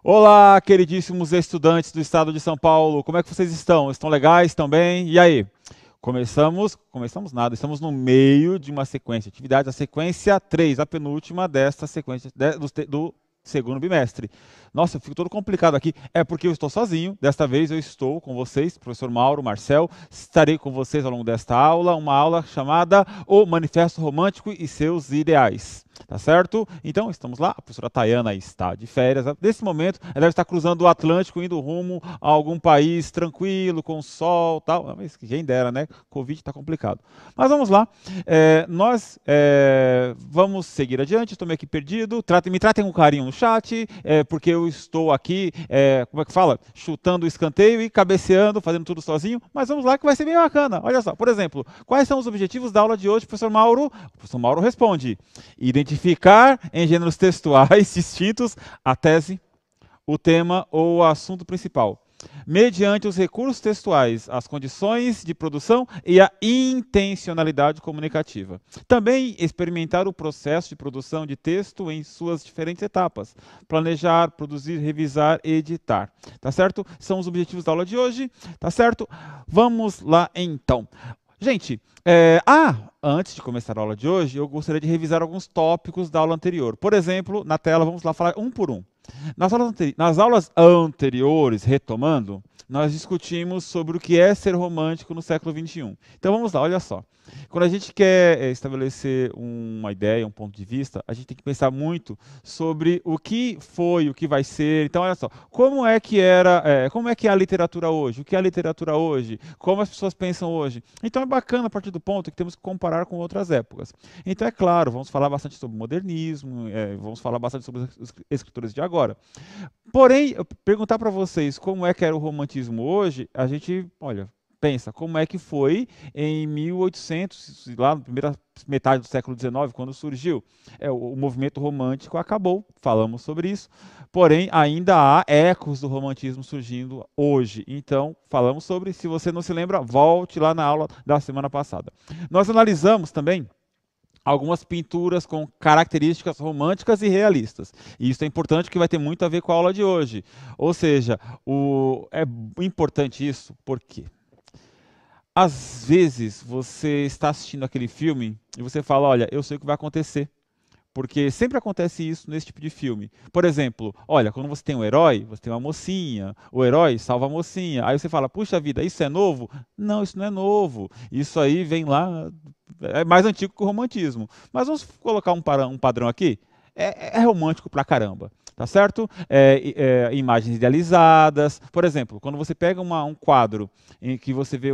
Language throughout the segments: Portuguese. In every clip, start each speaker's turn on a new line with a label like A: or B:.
A: Olá, queridíssimos estudantes do estado de São Paulo, como é que vocês estão? Estão legais? Estão bem? E aí? Começamos nada, estamos no meio de uma sequência de atividades, a sequência 3, a penúltima desta sequência do segundo bimestre. Nossa, eu fico todo complicado aqui, é porque eu estou sozinho, desta vez eu estou com vocês, professor Mauro, Marcel, estarei com vocês ao longo desta aula, uma aula chamada O Manifesto Romântico e Seus Ideais. Tá certo? Então, estamos lá. A professora Tayana está de férias. Nesse momento, ela deve estar cruzando o Atlântico, indo rumo a algum país tranquilo, com sol tal. Mas quem dera, né? Covid está complicado. Mas vamos lá. Nós vamos seguir adiante. Estou meio aqui perdido. Me tratem com carinho no chat, porque eu estou aqui, como é que fala? Chutando o escanteio e cabeceando, fazendo tudo sozinho. Mas vamos lá que vai ser bem bacana. Olha só, por exemplo, quais são os objetivos da aula de hoje, professor Mauro? O professor Mauro responde. Identificar em gêneros textuais distintos a tese, o tema ou o assunto principal, mediante os recursos textuais, as condições de produção e a intencionalidade comunicativa. Também experimentar o processo de produção de texto em suas diferentes etapas. Planejar, produzir, revisar e editar. Tá certo? São os objetivos da aula de hoje. Tá certo? Vamos lá então. Gente, antes de começar a aula de hoje, eu gostaria de revisar alguns tópicos da aula anterior. Por exemplo, na tela, vamos lá falar um por um. Nas aulas anteriores, retomando, nós discutimos sobre o que é ser romântico no século XXI. Então vamos lá, olha só. Quando a gente quer estabelecer uma ideia, um ponto de vista, a gente tem que pensar muito sobre o que foi, o que vai ser. Então, olha só, como é que é a literatura hoje? O que é a literatura hoje? Como as pessoas pensam hoje? Então é bacana a partir do ponto que temos que comparar com outras épocas. Então é claro, vamos falar bastante sobre modernismo, vamos falar bastante sobre os escritores de agora. Porém, eu perguntar para vocês como é que era o romantismo hoje, a gente, olha, pensa, como é que foi em 1800, lá na primeira metade do século XIX, quando surgiu. O movimento romântico acabou, falamos sobre isso, porém ainda há ecos do romantismo surgindo hoje. Então, falamos sobre, se você não se lembra, volte lá na aula da semana passada. Nós analisamos também algumas pinturas com características românticas e realistas. E isso é importante, que vai ter muito a ver com a aula de hoje. Ou seja, é importante isso, por quê? Às vezes você está assistindo aquele filme e você fala, olha, eu sei o que vai acontecer. Porque sempre acontece isso nesse tipo de filme. Por exemplo, olha, quando você tem um herói, você tem uma mocinha, o herói salva a mocinha. Aí você fala, puxa vida, isso é novo? Não, isso não é novo. Isso aí vem lá, é mais antigo que o romantismo. Mas vamos colocar um padrão aqui? É romântico pra caramba. Tá certo? Imagens idealizadas. Por exemplo, quando você pega um quadro em que você vê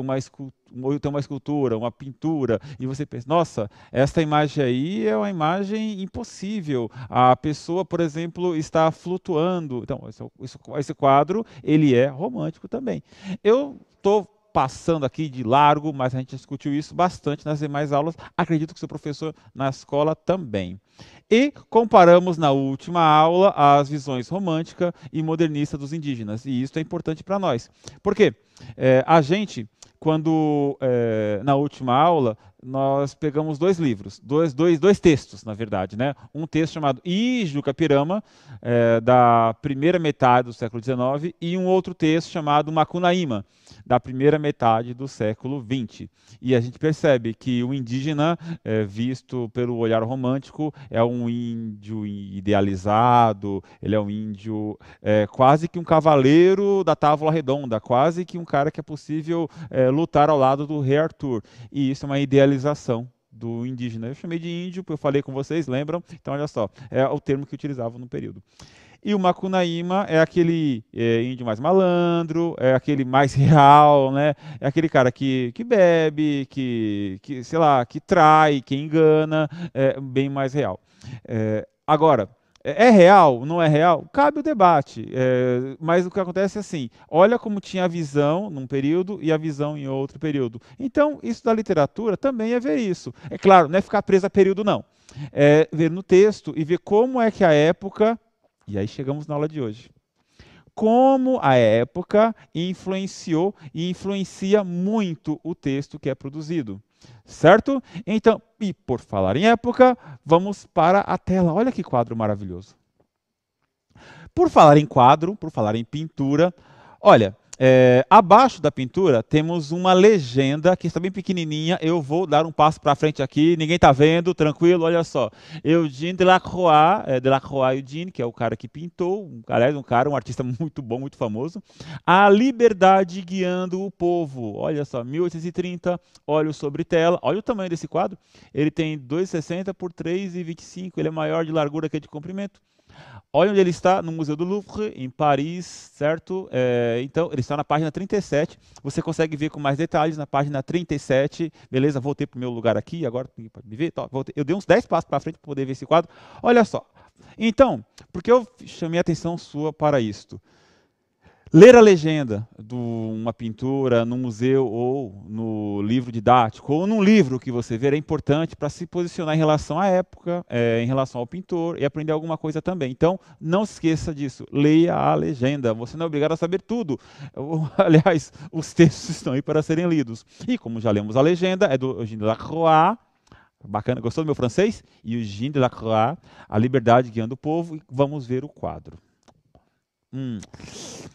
A: tem uma escultura, uma pintura, e você pensa, nossa, esta imagem aí é uma imagem impossível. A pessoa, por exemplo, está flutuando. Então, esse quadro, ele é romântico também. Eu estou passando aqui de largo, mas a gente discutiu isso bastante nas demais aulas. Acredito que seu professor na escola também. E comparamos na última aula as visões romântica e modernista dos indígenas. E isso é importante para nós. Por quê? A gente, na última aula, nós pegamos dois livros, dois textos, na verdade, né? Um texto chamado Ijuca Pirama, da primeira metade do século XIX, e um outro texto chamado Macunaíma, da primeira metade do século XX. E a gente percebe que o indígena, visto pelo olhar romântico, é um índio idealizado, ele é um índio quase que um cavaleiro da Távola Redonda, quase que um cara que é possível lutar ao lado do rei Arthur. E isso é uma idealização do indígena. Eu chamei de índio, porque eu falei com vocês, lembram? Então, olha só, é o termo que utilizavam no período. E o Macunaíma é aquele índio mais malandro, é aquele mais real, né? É aquele cara que bebe, sei lá, que trai, que engana, bem mais real. Agora, é real? Não é real? Cabe o debate. Mas o que acontece é assim: olha como tinha a visão num período e a visão em outro período. Então, isso da literatura também é ver isso. É claro, não é ficar preso a período, não. É ver no texto e ver como é que a época. E aí chegamos na aula de hoje. Como a época influenciou e influencia muito o texto que é produzido. Certo? Então, e por falar em época, vamos para a tela. Olha que quadro maravilhoso. Por falar em quadro, por falar em pintura, olha, abaixo da pintura temos uma legenda que está bem pequenininha. Eu vou dar um passo para frente aqui, ninguém está vendo, tranquilo, olha só. Eugène Delacroix Eugène, que é o cara que pintou, aliás, um artista muito bom, muito famoso. A Liberdade Guiando o Povo, olha só, 1830, olho sobre tela, olha o tamanho desse quadro. Ele tem 2,60 por 3,25, ele é maior de largura que de comprimento. Olha onde ele está, no Museu do Louvre, em Paris, certo? Então, ele está na página 37. Você consegue ver com mais detalhes na página 37. Beleza? Voltei para o meu lugar aqui, agora pode me ver. Eu dei uns 10 passos para frente para poder ver esse quadro. Olha só. Então, por que eu chamei a atenção sua para isto? Ler a legenda de uma pintura no museu ou no livro didático ou num livro que você ver é importante para se posicionar em relação à época, em relação ao pintor e aprender alguma coisa também. Então, não se esqueça disso. Leia a legenda. Você não é obrigado a saber tudo. Aliás, os textos estão aí para serem lidos. E como já lemos a legenda, é do Eugène Delacroix. Bacana, gostou do meu francês? E Eugène Delacroix, A Liberdade Guiando o Povo. E vamos ver o quadro.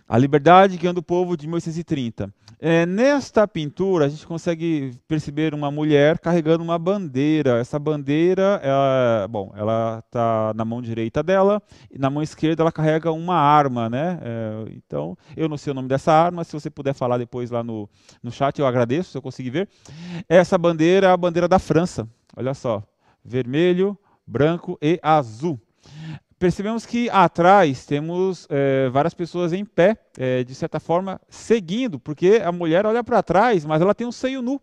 A: A Liberdade Guiando o Povo, de 1830. Nesta pintura, a gente consegue perceber uma mulher carregando uma bandeira. Essa bandeira, ela está na mão direita dela, e na mão esquerda ela carrega uma arma, né? Então, eu não sei o nome dessa arma, se você puder falar depois lá no chat, eu agradeço, se eu conseguir ver. Essa bandeira é a bandeira da França, olha só, vermelho, branco e azul. Percebemos que atrás temos várias pessoas em pé, de certa forma, seguindo, porque a mulher olha para trás, mas ela tem um seio nu,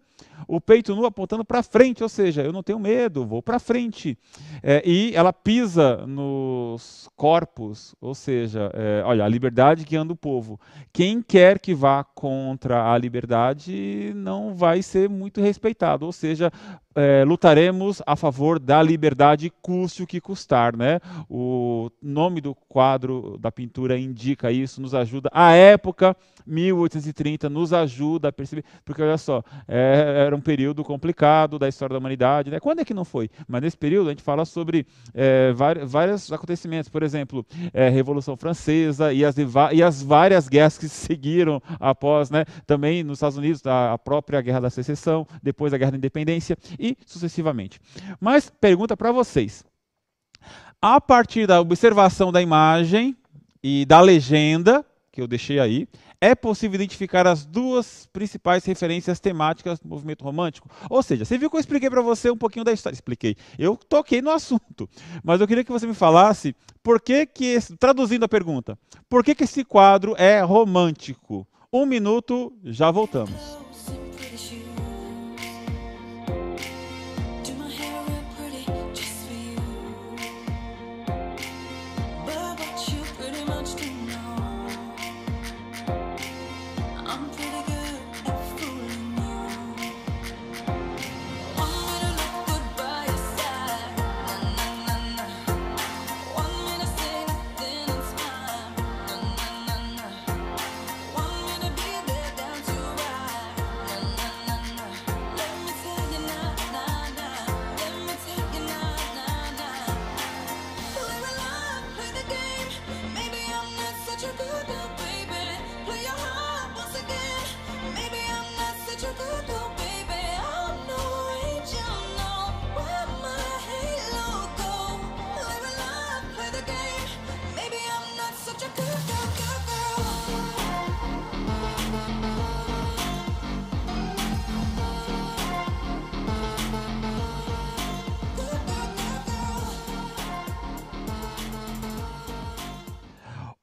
A: o peito nu apontando para frente, ou seja, eu não tenho medo, vou para frente. E ela pisa nos corpos, ou seja, olha, a liberdade guiando o povo. Quem quer que vá contra a liberdade não vai ser muito respeitado, ou seja, lutaremos a favor da liberdade, custe o que custar, né? O nome do quadro da pintura indica isso, nos ajuda. A época, 1830, nos ajuda a perceber, porque olha só, era um período complicado da história da humanidade, né? Quando é que não foi? Mas nesse período a gente fala sobre vários acontecimentos, por exemplo, Revolução Francesa e as várias guerras que se seguiram após, né? Também nos Estados Unidos, a própria Guerra da Secessão, depois a Guerra da Independência e sucessivamente. Mas pergunta para vocês. A partir da observação da imagem e da legenda, que eu deixei aí, é possível identificar as duas principais referências temáticas do movimento romântico? Ou seja, você viu que eu expliquei para você um pouquinho da história? Expliquei. Eu toquei no assunto, mas eu queria que você me falasse traduzindo a pergunta, por que esse quadro é romântico? 1 minuto, já voltamos.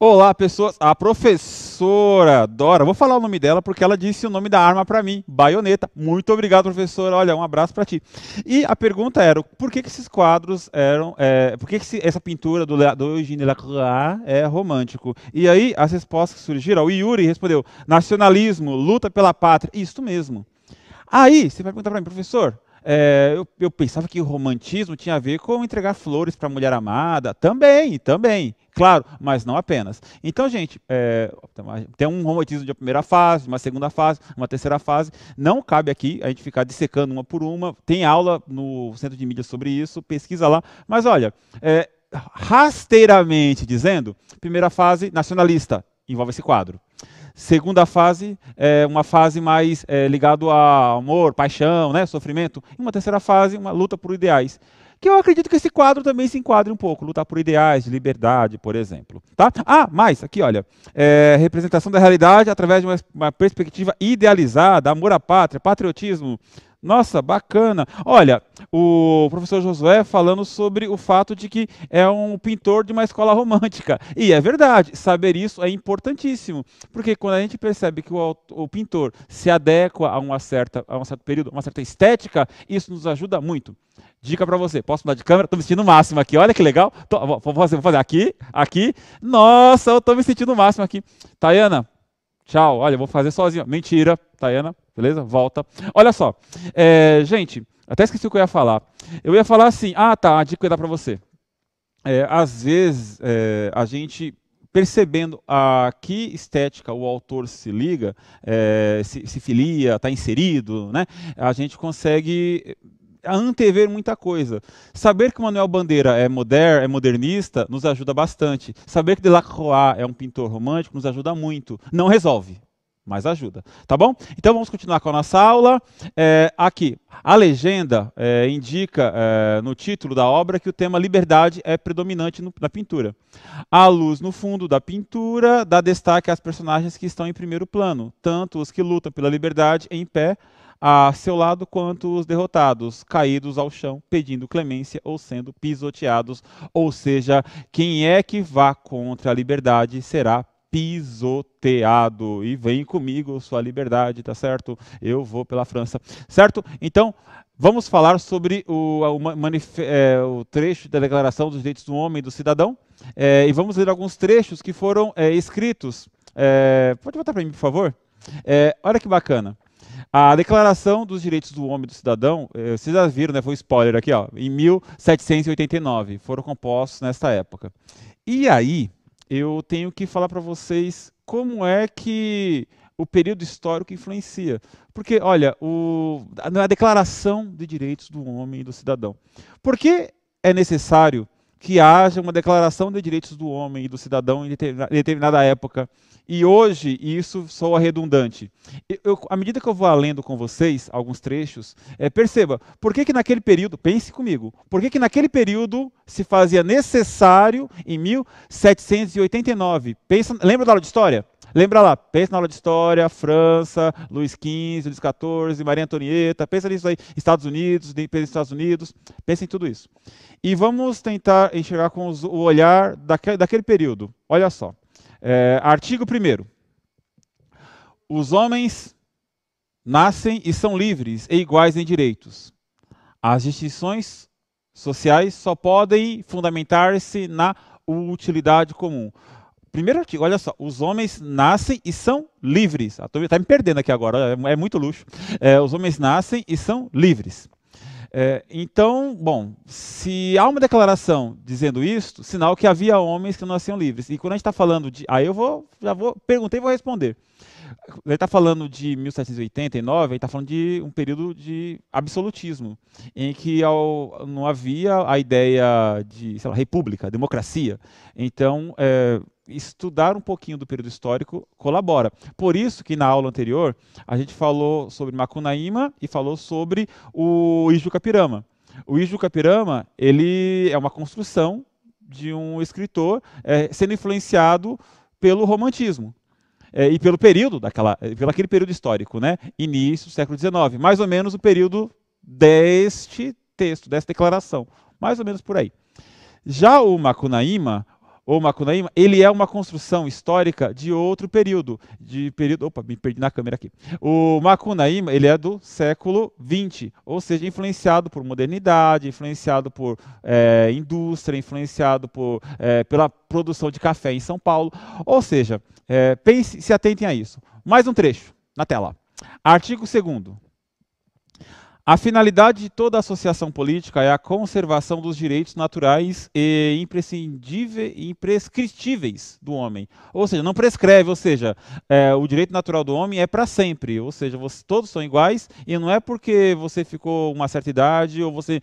A: Olá, pessoas. A professora Dora, vou falar o nome dela porque ela disse o nome da arma para mim, baioneta. Muito obrigado, professora. Olha, um abraço para ti. E a pergunta era, por que esses quadros eram, por que essa pintura do Eugène Delacroix é romântico? E aí as respostas que surgiram, o Yuri respondeu, nacionalismo, luta pela pátria. Isso mesmo. Aí você vai perguntar para mim, professor, eu pensava que o romantismo tinha a ver com entregar flores para a mulher amada. Também, claro, mas não apenas. Então, gente, tem um romantismo de primeira fase, uma segunda fase, uma terceira fase. Não cabe aqui a gente ficar dissecando uma por uma. Tem aula no Centro de Mídias sobre isso, pesquisa lá. Mas olha, rasteiramente dizendo, primeira fase, nacionalista, envolve esse quadro. Segunda fase, uma fase mais ligada a amor, paixão, né, sofrimento. E uma terceira fase, uma luta por ideais. Que eu acredito que esse quadro também se enquadre um pouco, lutar por ideais de liberdade, por exemplo. Tá? Mas, aqui, olha, representação da realidade através de uma perspectiva idealizada, amor à pátria, patriotismo. Nossa, bacana. Olha, o professor Josué falando sobre o fato de que é um pintor de uma escola romântica. E é verdade, saber isso é importantíssimo. Porque quando a gente percebe que o pintor se adequa a um certo período, a uma certa estética, isso nos ajuda muito. Dica para você, posso mudar de câmera? Estou me sentindo o máximo aqui, olha que legal. Vou fazer aqui, aqui. Nossa, eu estou me sentindo o máximo aqui. Tayana, tchau, olha, eu vou fazer sozinho. Mentira, Tayana, beleza? Volta. Olha só, gente, até esqueci o que eu ia falar. Eu ia falar assim, tá, a dica que eu ia dar para você. Às vezes, a gente, percebendo a que estética o autor se liga, se filia, está inserido, né? A gente consegue antever muita coisa. Saber que o Manuel Bandeira é modernista nos ajuda bastante. Saber que Delacroix é um pintor romântico nos ajuda muito. Não resolve, mas ajuda. Tá bom? Então vamos continuar com a nossa aula. Aqui, a legenda indica no título da obra que o tema liberdade é predominante na pintura. A luz no fundo da pintura dá destaque às personagens que estão em primeiro plano, tanto os que lutam pela liberdade em pé, a seu lado, quanto os derrotados, caídos ao chão, pedindo clemência ou sendo pisoteados. Ou seja, quem é que vá contra a liberdade será pisoteado. E vem comigo, sua liberdade, tá certo? Eu vou pela França, certo? Então, vamos falar sobre o trecho da Declaração dos Direitos do Homem e do Cidadão. E vamos ler alguns trechos que foram escritos. Pode voltar para mim, por favor? Olha que bacana. A Declaração dos Direitos do Homem e do Cidadão, vocês já viram, né? Foi um spoiler aqui, ó, em 1789, foram compostos nesta época. E aí, eu tenho que falar para vocês como é que o período histórico influencia. Porque, olha, a Declaração de Direitos do Homem e do Cidadão. Por que é necessário que haja uma Declaração de Direitos do Homem e do Cidadão em determinada época? E hoje isso soa redundante. À medida que eu vou lendo com vocês alguns trechos, perceba, por que naquele período, pense comigo, por que naquele período se fazia necessário em 1789? Lembra da aula de história? Lembra lá, pensa na aula de história, França, Luís XV, Luís XIV, Maria Antonieta, pensa nisso aí, Estados Unidos, pensa em tudo isso. E vamos tentar enxergar com o olhar daquele período. Olha só. Artigo 1º. Os homens nascem e são livres e iguais em direitos. As distinções sociais só podem fundamentar-se na utilidade comum. Primeiro artigo, olha só. Os homens nascem e são livres. Está me perdendo aqui agora, é muito luxo. Os homens nascem e são livres. Então, bom, se há uma declaração dizendo isso, sinal que havia homens que não nasciam livres. E quando a gente está falando de... Aí perguntei e vou responder. Ele está falando de 1789, ele está falando de um período de absolutismo, em que não havia a ideia de, sei lá, república, democracia. Então, estudar um pouquinho do período histórico colabora. Por isso que na aula anterior a gente falou sobre Macunaíma e falou sobre o Ijucapirama. O Ijucapirama, ele é uma construção de um escritor sendo influenciado pelo romantismo. E pelo aquele período histórico, né? Início do século XIX, mais ou menos o período deste texto, dessa declaração, mais ou menos por aí. Já o Macunaíma, ele é uma construção histórica de outro período, opa, me perdi na câmera aqui. O Macunaíma, ele é do século XX, ou seja, influenciado por modernidade, influenciado por indústria, influenciado pela produção de café em São Paulo. Ou seja, se atentem a isso. Mais um trecho na tela. Artigo 2º. A finalidade de toda associação política é a conservação dos direitos naturais e imprescritíveis do homem. Ou seja, não prescreve, ou seja, o direito natural do homem é para sempre. Ou seja, todos são iguais e não é porque você ficou uma certa idade ou você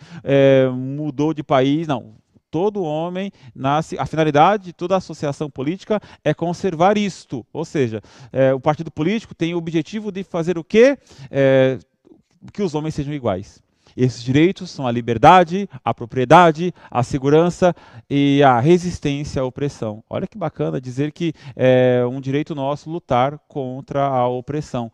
A: mudou de país, não. Todo homem nasce... A finalidade de toda associação política é conservar isto. Ou seja, o partido político tem o objetivo de fazer o quê? Que os homens sejam iguais. Esses direitos são a liberdade, a propriedade, a segurança e a resistência à opressão. Olha que bacana dizer que é um direito nosso lutar contra a opressão.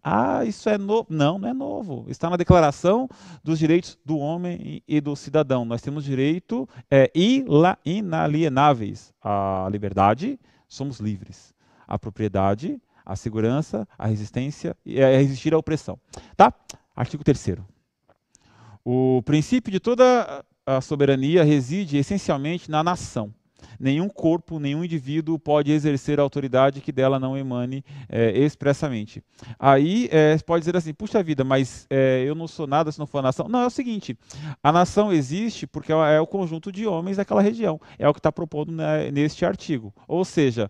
A: Ah, isso é novo. Não, não é novo. Está na Declaração dos Direitos do Homem e do Cidadão. Nós temos direito inalienáveis à liberdade, somos livres. A propriedade, a segurança, a resistência e a resistir à opressão. Tá? Artigo 3º. O princípio de toda a soberania reside essencialmente na nação. Nenhum corpo, nenhum indivíduo pode exercer a autoridade que dela não emane expressamente. Aí pode dizer assim, puxa vida, mas eu não sou nada se não for a nação. Não, é o seguinte, a nação existe porque é o conjunto de homens daquela região. É o que está propondo neste artigo. Ou seja,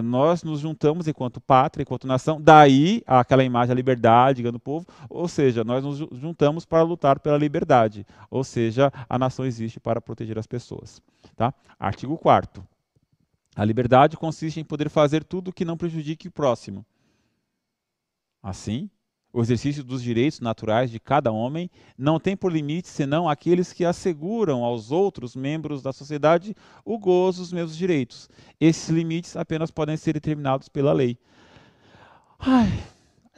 A: nós nos juntamos enquanto pátria, enquanto nação, daí aquela imagem da liberdade, do povo, ou seja, nós nos juntamos para lutar pela liberdade. Ou seja, a nação existe para proteger as pessoas. Tá? Artigo 4º. A liberdade consiste em poder fazer tudo que não prejudique o próximo. Assim, o exercício dos direitos naturais de cada homem não tem por limite senão aqueles que asseguram aos outros membros da sociedade o gozo dos mesmos direitos. Esses limites apenas podem ser determinados pela lei.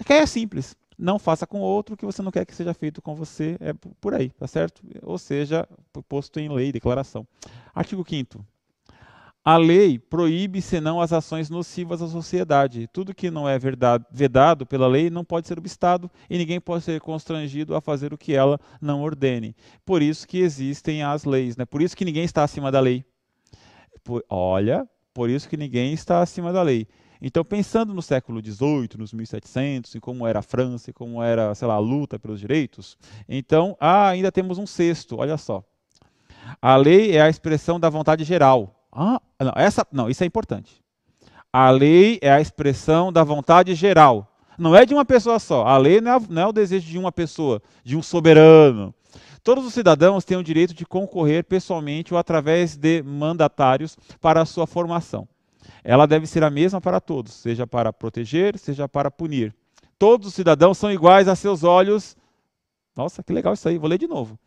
A: É simples. Não faça com o outro o que você não quer que seja feito com você, é por aí, tá certo? Ou seja, posto em lei, declaração. Artigo 5º. A lei proíbe senão as ações nocivas à sociedade. Tudo que não é vedado pela lei não pode ser obstado e ninguém pode ser constrangido a fazer o que ela não ordene. Por isso que existem as leis, né? Por isso que ninguém está acima da lei. Por isso que ninguém está acima da lei. Então, pensando no século XVIII, nos 1700, em como era a França, e como era, sei lá, a luta pelos direitos, então, ainda temos um sexto, olha só. A lei é a expressão da vontade geral. Isso é importante. A lei é a expressão da vontade geral. Não é de uma pessoa só. A lei não é o desejo de uma pessoa, de um soberano. Todos os cidadãos têm o direito de concorrer pessoalmente ou através de mandatários para a sua formação. Ela deve ser a mesma para todos, seja para proteger, seja para punir. Todos os cidadãos são iguais a seus olhos. Nossa, que legal isso aí, vou ler de novo.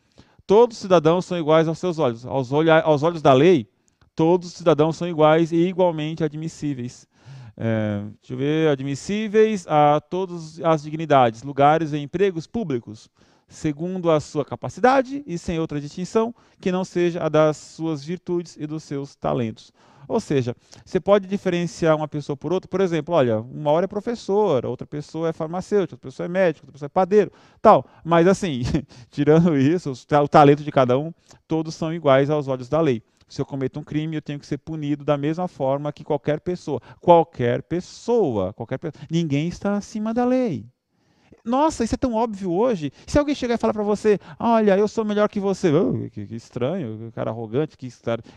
A: Todos os cidadãos são iguais aos seus olhos. Aos olhos da lei, todos os cidadãos são iguais e igualmente admissíveis. Deixa eu ver, admissíveis a todas as dignidades, lugares e empregos públicos, segundo a sua capacidade e sem outra distinção que não seja a das suas virtudes e dos seus talentos. Ou seja, você pode diferenciar uma pessoa por outra. Por exemplo, olha, uma hora é professora, outra pessoa é farmacêutico, outra pessoa é médico, outra pessoa é padeiro, tal. Mas assim, tirando isso, o talento de cada um, todos são iguais aos olhos da lei. Se eu cometo um crime, eu tenho que ser punido da mesma forma que qualquer pessoa. Qualquer pessoa. Ninguém está acima da lei. Nossa, isso é tão óbvio hoje. Se alguém chegar e falar para você, olha, eu sou melhor que você. Oh, que estranho, cara arrogante, que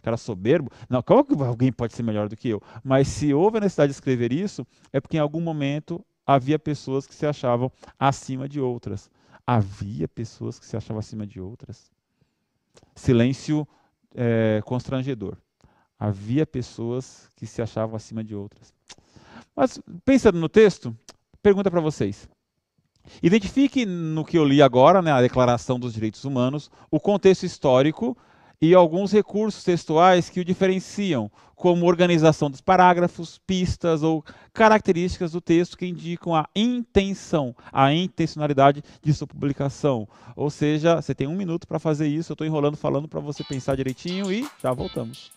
A: cara soberbo. Não, como que alguém pode ser melhor do que eu? Mas se houve a necessidade de escrever isso, é porque em algum momento havia pessoas que se achavam acima de outras. Havia pessoas que se achavam acima de outras. Silêncio constrangedor. Havia pessoas que se achavam acima de outras. Mas, pensando no texto, pergunta para vocês. Identifique no que eu li agora, né, a Declaração dos Direitos Humanos, o contexto histórico e alguns recursos textuais que o diferenciam, como organização dos parágrafos, pistas ou características do texto que indicam a intenção, a intencionalidade de sua publicação. Ou seja, você tem 1 minuto para fazer isso, eu estou enrolando falando para você pensar direitinho e já voltamos.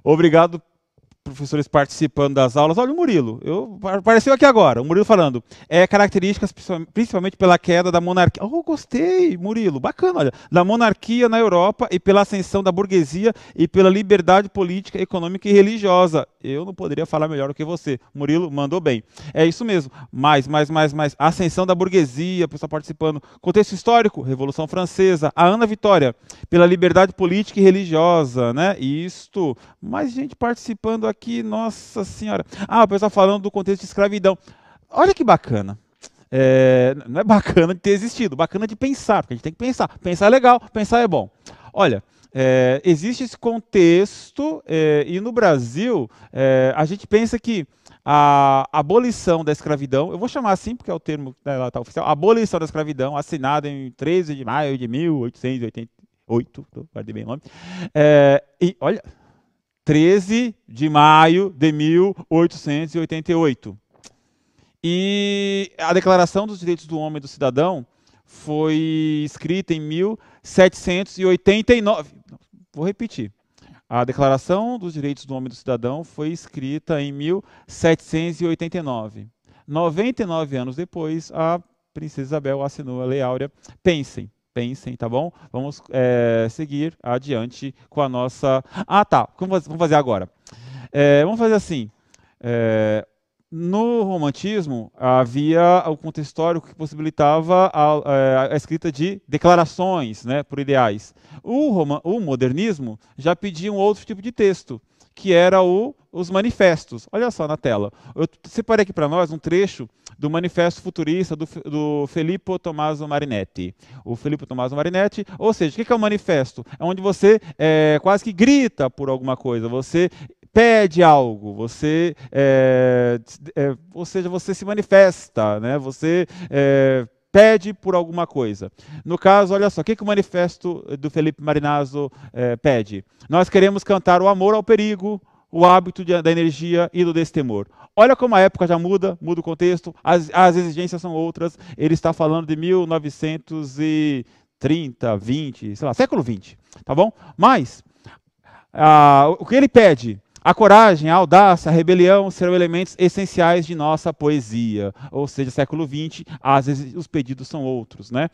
A: Obrigado, professores participando das aulas. Olha o Murilo, apareceu aqui agora, o Murilo falando, características principalmente pela queda da monarquia. Oh, gostei, Murilo, bacana, olha, da monarquia na Europa e pela ascensão da burguesia e pela liberdade política, econômica e religiosa. Eu não poderia falar melhor do que você. Murilo mandou bem. É isso mesmo, mais. Ascensão da burguesia, pessoal participando. Contexto histórico, Revolução Francesa, a Ana Vitória, pela liberdade política e religiosa, né? Isto, mais gente participando aqui, nossa senhora. Ah, o pessoal falando do contexto de escravidão. Olha que bacana. Não é bacana de ter existido, bacana de pensar, porque a gente tem que pensar. Pensar é legal, pensar é bom. Olha, existe esse contexto e no Brasil a gente pensa que a abolição da escravidão, eu vou chamar assim porque é o termo tá oficial, a abolição da escravidão, assinada em 13 de maio de 1888, guardei bem o nome, e olha, 13 de maio de 1888. E a Declaração dos Direitos do Homem e do Cidadão foi escrita em 1789. Vou repetir. A Declaração dos Direitos do Homem e do Cidadão foi escrita em 1789. 99 anos depois, a Princesa Isabel assinou a Lei Áurea. Pensem, tá bom? Vamos seguir adiante com a nossa... Ah, tá. Vamos fazer agora. Vamos fazer assim. No romantismo, havia o contexto histórico que possibilitava a escrita de declarações, né, por ideais. O modernismo já pedia um outro tipo de texto, que era os manifestos. Olha só na tela. Eu separei aqui para nós um trecho do Manifesto Futurista do Filippo Tommaso Marinetti. O Filippo Tommaso Marinetti, ou seja, o que é o manifesto? É onde você quase que grita por alguma coisa, você pede algo, você, ou seja, você se manifesta, né? Você pede por alguma coisa. No caso, olha só, o que o manifesto do Felipe Marinazzo pede? Nós queremos cantar o amor ao perigo, o hábito da energia e do destemor. Olha como a época já muda o contexto, as exigências são outras. Ele está falando de 1930, 20, sei lá, século 20, tá bom? Mas, o que ele pede? A coragem, a audácia, a rebelião serão elementos essenciais de nossa poesia. Ou seja, século XX, às vezes os pedidos são outros, né?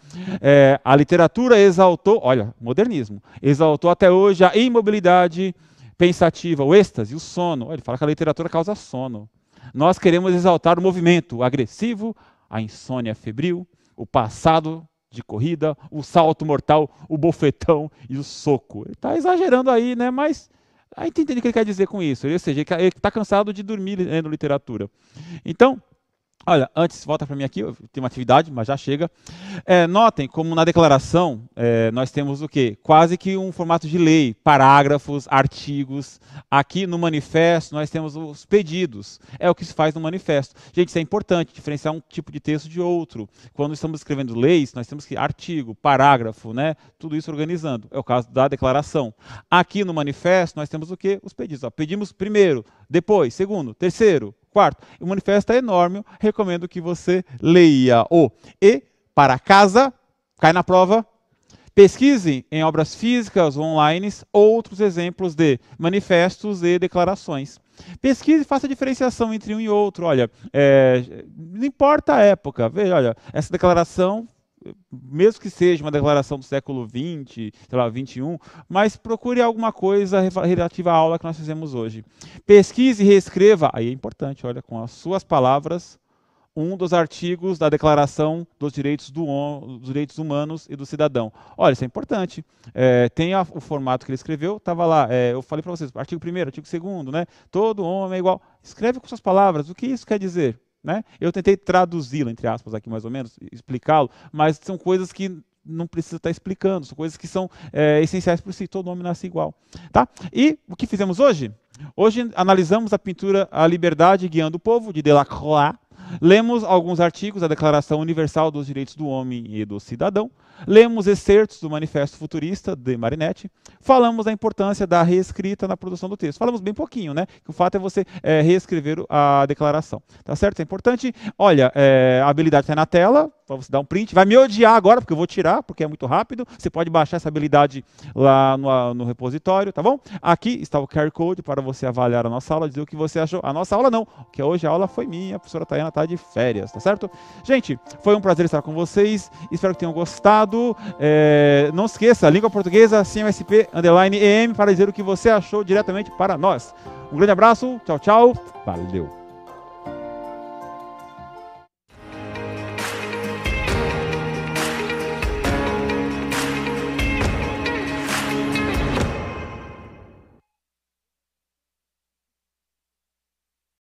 A: A literatura exaltou, olha, modernismo, exaltou até hoje a imobilidade pensativa, o êxtase, o sono. Ele fala que a literatura causa sono. Nós queremos exaltar o movimento agressivo, a insônia febril, o passado de corrida, o salto mortal, o bofetão e o soco. Ele está exagerando aí, né? Mas a gente entende o que ele quer dizer com isso. Ou seja, ele está cansado de dormir lendo literatura. Então, olha, antes, volta para mim aqui, eu tenho uma atividade, mas já chega. Notem como na declaração nós temos o quê? Quase que um formato de lei, parágrafos, artigos. Aqui no manifesto nós temos os pedidos. É o que se faz no manifesto. Gente, isso é importante, diferenciar um tipo de texto de outro. Quando estamos escrevendo leis, nós temos que artigo, parágrafo, né? Tudo isso organizando. É o caso da declaração. Aqui no manifesto nós temos o quê? Os pedidos. Ó, pedimos primeiro, depois, segundo, terceiro, quarto. O manifesto é enorme, recomendo que você leia. E, para casa, cai na prova, pesquise em obras físicas ou online outros exemplos de manifestos e declarações. Pesquise e faça a diferenciação entre um e outro. Olha, não importa a época, veja, olha, essa declaração, mesmo que seja uma declaração do século XX, sei lá, XXI, mas procure alguma coisa relativa à aula que nós fizemos hoje. Pesquise e reescreva, aí é importante, olha, com as suas palavras, um dos artigos da Declaração dos Direitos Humanos e do Cidadão. Olha, isso é importante. Tem o formato que ele escreveu, estava lá, eu falei para vocês, artigo 1º, artigo 2º, né? Todo homem é igual. Escreve com suas palavras, o que isso quer dizer? Né? Eu tentei traduzi-lo, entre aspas, aqui mais ou menos, explicá-lo, mas são coisas que não precisa estar explicando, são coisas que são essenciais por si, todo homem nasce igual. Tá? E o que fizemos hoje? Hoje analisamos a pintura A Liberdade Guiando o Povo, de Delacroix. Lemos alguns artigos da Declaração Universal dos Direitos do Homem e do Cidadão. Lemos excertos do Manifesto Futurista, de Marinetti. Falamos da importância da reescrita na produção do texto. Falamos bem pouquinho, né? Que o fato é você reescrever a declaração. Tá certo? É importante. Olha, a habilidade está na tela. para você dar um print. Vai me odiar agora, porque eu vou tirar, porque é muito rápido. Você pode baixar essa habilidade lá no repositório, tá bom? Aqui está o QR Code para você avaliar a nossa aula, dizer o que você achou. A nossa aula não, porque hoje a aula foi minha, a professora Tayana está de férias, tá certo? Gente, foi um prazer estar com vocês, espero que tenham gostado. Não esqueça, língua portuguesa, CMSP_EM, para dizer o que você achou diretamente para nós. Um grande abraço, tchau, tchau, valeu!